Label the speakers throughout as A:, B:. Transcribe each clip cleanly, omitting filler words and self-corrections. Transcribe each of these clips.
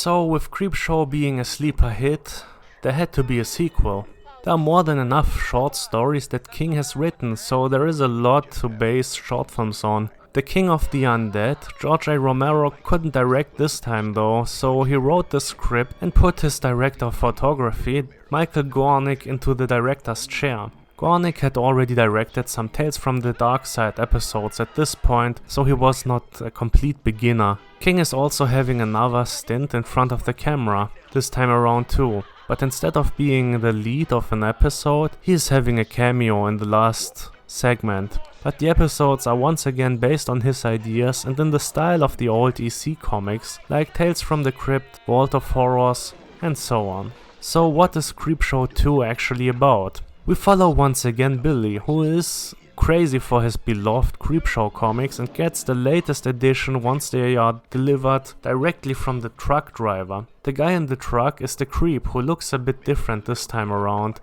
A: So with Creepshow being a sleeper hit, there had to be a sequel. There are more than enough short stories that King has written, so there is a lot to base short films on. The King of the Undead, George A. Romero, couldn't direct this time though, so he wrote the script and put his director of photography, Michael Gornick, into the director's chair. Gornick had already directed some Tales from the Dark Side episodes at this point, so he was not a complete beginner. King is also having another stint in front of the camera, this time around too. But instead of being the lead of an episode, he is having a cameo in the last segment. But the episodes are once again based on his ideas and in the style of the old EC comics, like Tales from the Crypt, Vault of Horrors, and so on. So what is Creepshow 2 actually about? We follow once again Billy, who is crazy for his beloved Creepshow comics and gets the latest edition once they are delivered directly from the truck driver. The guy in the truck is the creep, who looks a bit different this time around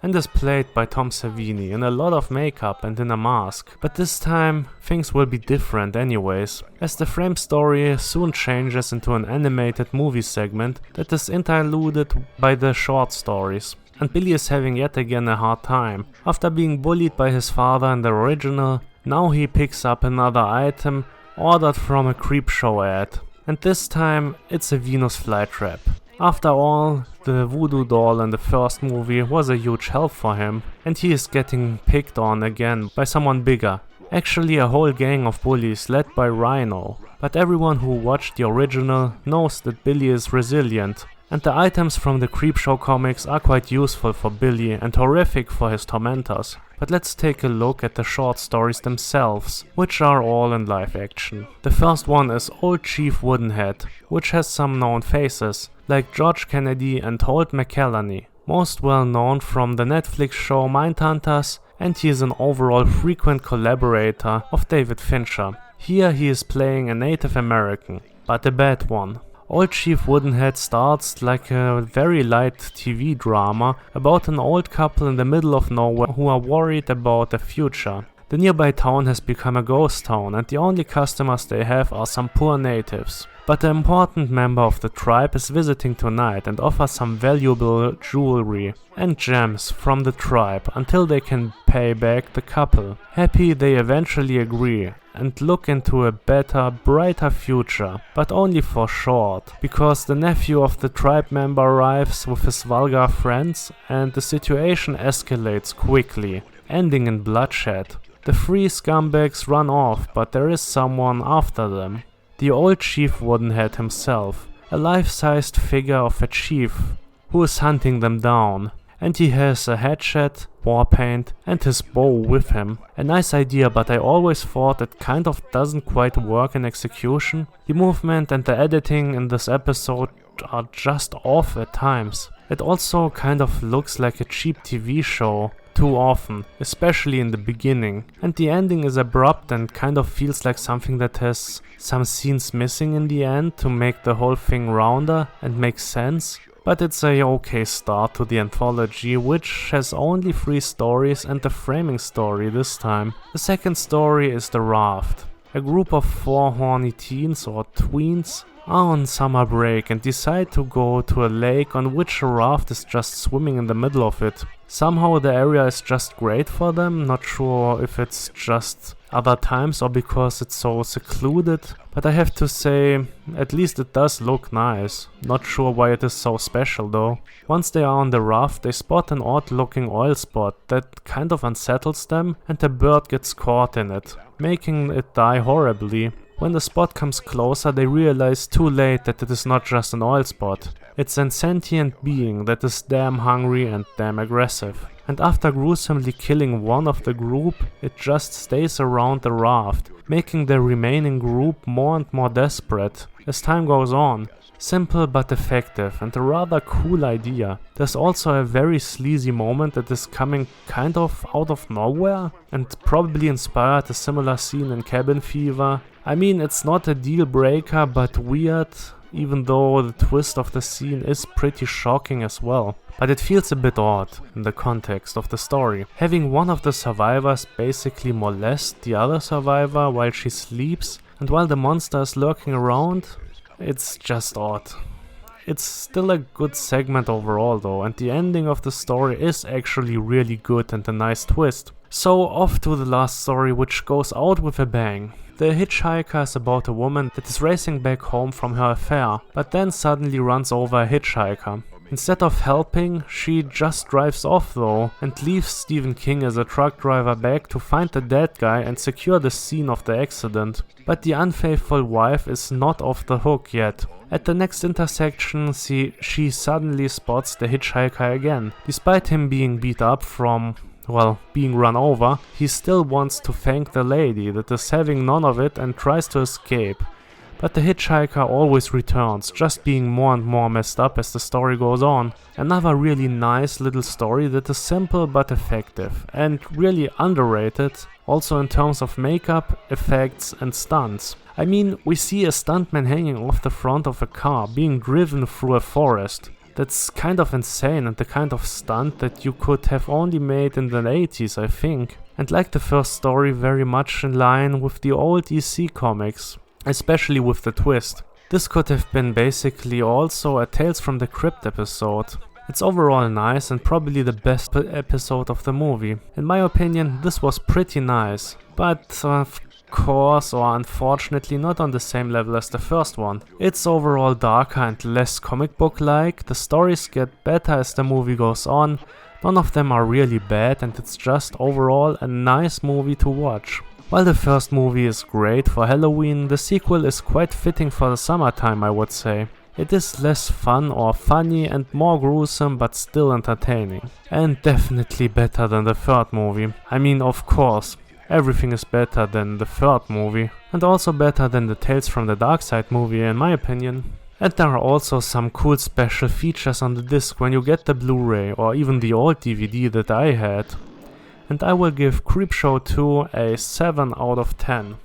A: and is played by Tom Savini in a lot of makeup and in a mask. But this time things will be different anyways, as the frame story soon changes into an animated movie segment that is interluded by the short stories. And Billy is having yet again a hard time. After being bullied by his father in the original, now he picks up another item ordered from a Creepshow ad. And this time it's a Venus flytrap. After all, the voodoo doll in the first movie was a huge help for him, and he is getting picked on again by someone bigger. Actually a whole gang of bullies led by Rhino. But everyone who watched the original knows that Billy is resilient. And the items from the Creepshow comics are quite useful for Billy and horrific for his tormentors. But let's take a look at the short stories themselves, which are all in live action. The first one is Old Chief Woodenhead, which has some known faces, like George Kennedy and Holt McCallany, most well known from the Netflix show Mindhunters, and he is an overall frequent collaborator of David Fincher. Here he is playing a Native American, but a bad one. Old Chief Woodenhead starts like a very light TV drama about an old couple in the middle of nowhere who are worried about the future. The nearby town has become a ghost town and the only customers they have are some poor natives. But an important member of the tribe is visiting tonight and offers some valuable jewelry and gems from the tribe until they can pay back the couple. Happy, they eventually agree and look into a better, brighter future, but only for short, because the nephew of the tribe member arrives with his vulgar friends and the situation escalates quickly, ending in bloodshed. The three scumbags run off, but there is someone after them. The old Chief Woodenhead himself, a life-sized figure of a chief who is hunting them down. And he has a hatchet, war paint and his bow with him. A nice idea, but I always thought it kind of doesn't quite work in execution. The movement and the editing in this episode are just off at times. It also kind of looks like a cheap TV show too often, especially in the beginning. And the ending is abrupt and kind of feels like something that has some scenes missing in the end to make the whole thing rounder and make sense. But it's a okay start to the anthology, which has only 3 stories and a framing story this time. The second story is The Raft. A group of 4 horny teens or tweens are on summer break and decide to go to a lake on which a raft is just swimming in the middle of it. Somehow the area is just great for them, not sure if it's just other times or because it's so secluded, but I have to say, at least it does look nice. Not sure why it is so special though. Once they are on the raft, they spot an odd looking oil spot that kind of unsettles them and a bird gets caught in it, making it die horribly. When the spot comes closer, they realize too late that it is not just an oil spot. It's a sentient being that is damn hungry and damn aggressive. And after gruesomely killing one of the group, it just stays around the raft, making the remaining group more and more desperate as time goes on. Simple but effective and a rather cool idea. There's also a very sleazy moment that is coming kind of out of nowhere and probably inspired a similar scene in Cabin Fever. I mean, it's not a deal breaker but weird, even though the twist of the scene is pretty shocking as well. But it feels a bit odd in the context of the story. Having one of the survivors basically molest the other survivor while she sleeps and while the monster is lurking around, it's just odd. it's still a good segment overall though, and the ending of the story is actually really good and a nice twist. So off to the last story, which goes out with a bang. The Hitchhiker is about a woman that is racing back home from her affair, but then suddenly runs over a hitchhiker. Instead of helping, she just drives off though, and leaves Stephen King as a truck driver back to find the dead guy and secure the scene of the accident. But the unfaithful wife is not off the hook yet. At the next intersection, she suddenly spots the hitchhiker again. Despite him being beat up from, well, being run over, he still wants to thank the lady that is having none of it and tries to escape. But the hitchhiker always returns, just being more and more messed up as the story goes on. Another really nice little story that is simple but effective, and really underrated, also in terms of makeup, effects and stunts. I mean, we see a stuntman hanging off the front of a car, being driven through a forest. That's kind of insane and the kind of stunt that you could have only made in the 80s, I think. And like the first story, very much in line with the old EC comics. Especially with the twist. This could have been basically also a Tales from the Crypt episode. It's overall nice and probably the best episode of the movie. In my opinion, this was pretty nice, but of course or unfortunately not on the same level as the first one. It's overall darker and less comic book like, the stories get better as the movie goes on, none of them are really bad and it's just overall a nice movie to watch. While the first movie is great for Halloween, the sequel is quite fitting for the summertime, I would say. It is less fun or funny and more gruesome but still entertaining. And definitely better than the third movie. I mean, of course, everything is better than the third movie. And also better than the Tales from the Dark Side movie in my opinion. And there are also some cool special features on the disc when you get the Blu-ray or even the old DVD that I had. And I will give Creepshow 2 a 7 out of 10.